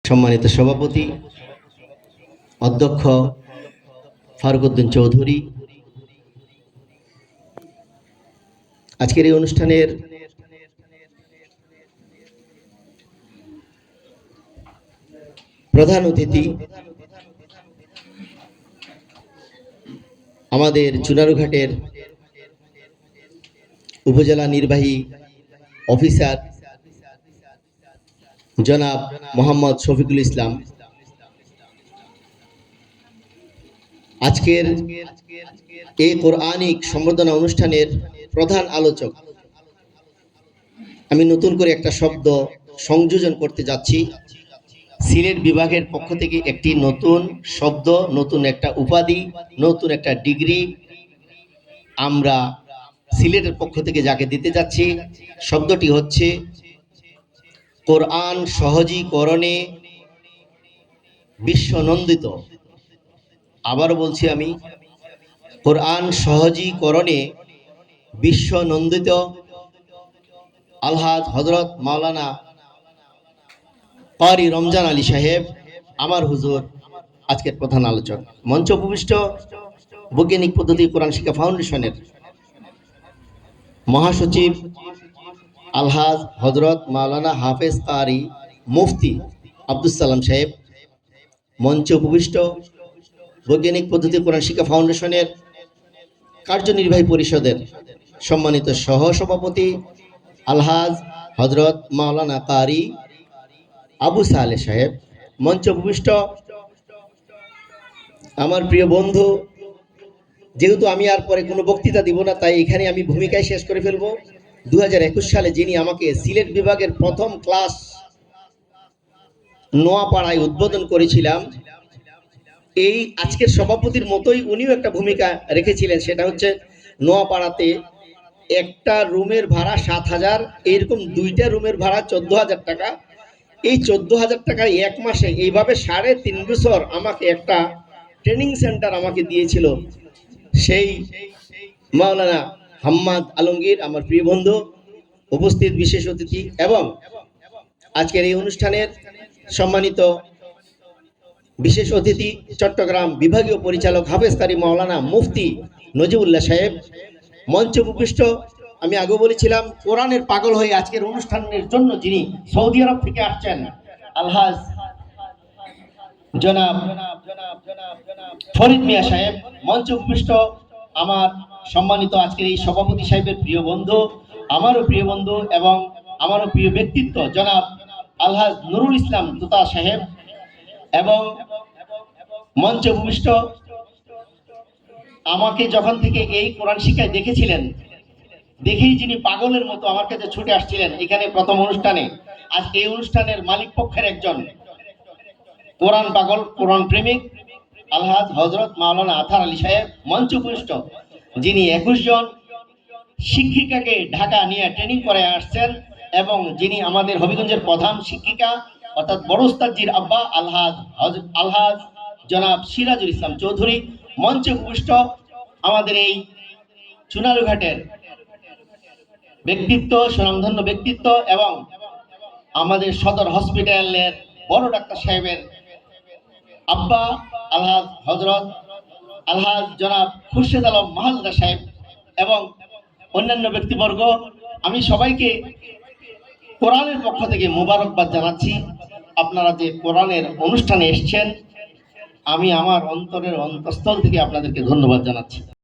সম্মানিত সভাপতি অধ্যক্ষ ফারুক উদ্দিন চৌধুরী, আজকের এই অনুষ্ঠানের প্রধান অতিথি আমাদের চুনারুঘাটের উপজেলা নির্বাহী অফিসার জনাব মোহাম্মদ শফিকুল ইসলাম, আজকের এই কোরআনিক সম্বর্ধনা অনুষ্ঠানের প্রধান আলোচক। আমি নতুন করে একটা শব্দ সংযোজন করতে যাচ্ছি। সিলেট বিভাগের পক্ষ থেকে একটি নতুন শব্দ, নতুন একটা উপাধি, নতুন একটা ডিগ্রি আমরা সিলেটের পক্ষ থেকে যাকে দিতে যাচ্ছি, শব্দটি হচ্ছে কোরআন সহজীকরণে বিশ্বনন্দিত। আবার বলছি, আমি কোরআন সহজীকরণে বিশ্বনন্দিত আলহাজ হযরত মাওলানা কারি রমজান আলী সাহেব, আমার হুজুর আজকের প্রধান আলোচক। মঞ্চ উপবিষ্ট বৈজ্ঞানিক পদ্ধতি কোরআন শিক্ষা ফাউন্ডেশনের মহাসচিব আলহাজ হযরত মাওলানা হাফেজ কারি মুফতি আব্দুস সালাম সাহেব, মঞ্চে উপবিষ্ট বৈজ্ঞানিক পদ্ধতি কোরআন শিক্ষা ফাউন্ডেশনের কার্যনির্বাহী পরিষদের সম্মানিত সহসভাপতি আলহাজ হযরত মাওলানা কারি আবু সালেহ সাহেব, মঞ্চে উপবিষ্ট আমার প্রিয় বন্ধু, যেহেতু আমি আর পরে কোনো বক্তৃতা দিব না, তাই এখানে আমি ভূমিকায় শেষ করে ফেলবো। 2021 সালে যিনি আমাকে সিলেট বিভাগের প্রথম ক্লাস নোয়াপাড়ায় উদ্বোধন করেছিলাম, এই আজকের সভাপতির মতোই উনিও একটা ভূমিকা রেখেছিলেন। সেটা হচ্ছে নোয়াপাড়াতে একটা রুমের ভাড়া 7,000, এইরকম দুইটা রুমের ভাড়া 14,000 টাকা। এই 14,000 টাকায় এক মাসে এইভাবে 3.5 বছর আমাকে একটা ট্রেনিং সেন্টার আমাকে দিয়েছিল সেই মাওলানা হাম্মাদ আলমগীর, আমার প্রিয় বন্ধু, উপস্থিত বিশেষ অতিথি এবং আজকের এই অনুষ্ঠানের সম্মানিত বিশেষ অতিথি চট্টগ্রাম বিভাগীয় পরিচালক হাফেজ কারি মাওলানা মুফতি নজিবুল্লাহ সাহেব, মঞ্চে উপবিষ্ট আমি আগে বলেছিলাম কোরআনের পাগল হয়ে আজকের অনুষ্ঠানের জন্য যিনি সৌদি আরব থেকে আসছেন আলহাজ জনাব ফরিদ মিয়া সাহেব, মঞ্চে উপবিষ্ট আমার সম্মানিত আজকের এই সভাপতি সাহেবের প্রিয় বন্ধু, আমারও প্রিয় বন্ধু এবং আমারও প্রিয় ব্যক্তিত্ব জনাব আলহাজ নুরুল ইসলাম তুতা সাহেব, এবং মঞ্চে উপবিষ্ট আমাকে যখন থেকে এই কোরআন শিক্ষায় দেখেছিলেন, দেখেই যিনি পাগলের মতো আমার কাছে ছুটে আসছিলেন এখানে প্রথম অনুষ্ঠানে। আজ এই অনুষ্ঠানের মালিক পক্ষের একজন কোরআন পাগল, কোরআন প্রেমিক আলহাজ হযরত মাওলানা আথার আলী সাহেব, মঞ্চে উপবিষ্ট যিনি 21 জন শিক্ষিকাকে ঢাকা নিয়ে ট্রেনিং করে আসছেন এবং যিনি আমাদের হবিগঞ্জের প্রধান শিক্ষিকা অর্থাৎ বড় উস্তাদজির আব্বা আলহাজ জনাব সিরাজুল ইসলাম চৌধুরী, মঞ্চে উপবিষ্ট আমাদের এই চুনারুঘাটের ব্যক্তিত্ব, সুনামধন্য ব্যক্তিত্ব এবং আমাদের সদর হসপিটালের বড় ডাক্তার সাহেবের আব্বা আলহাজ হযরত আলহাজ জনাব খুরশেদ আলম মাহালদার সাহেব এবং অন্যান্য ব্যক্তিবর্গ, আমি সবাইকে কোরআনের পক্ষ থেকে মোবারকবাদ জানাচ্ছি। আপনারা যে কোরআনের অনুষ্ঠানে এসেছেন, আমি আমার অন্তরের অন্তঃস্থল থেকে আপনাদেরকে ধন্যবাদ জানাচ্ছি।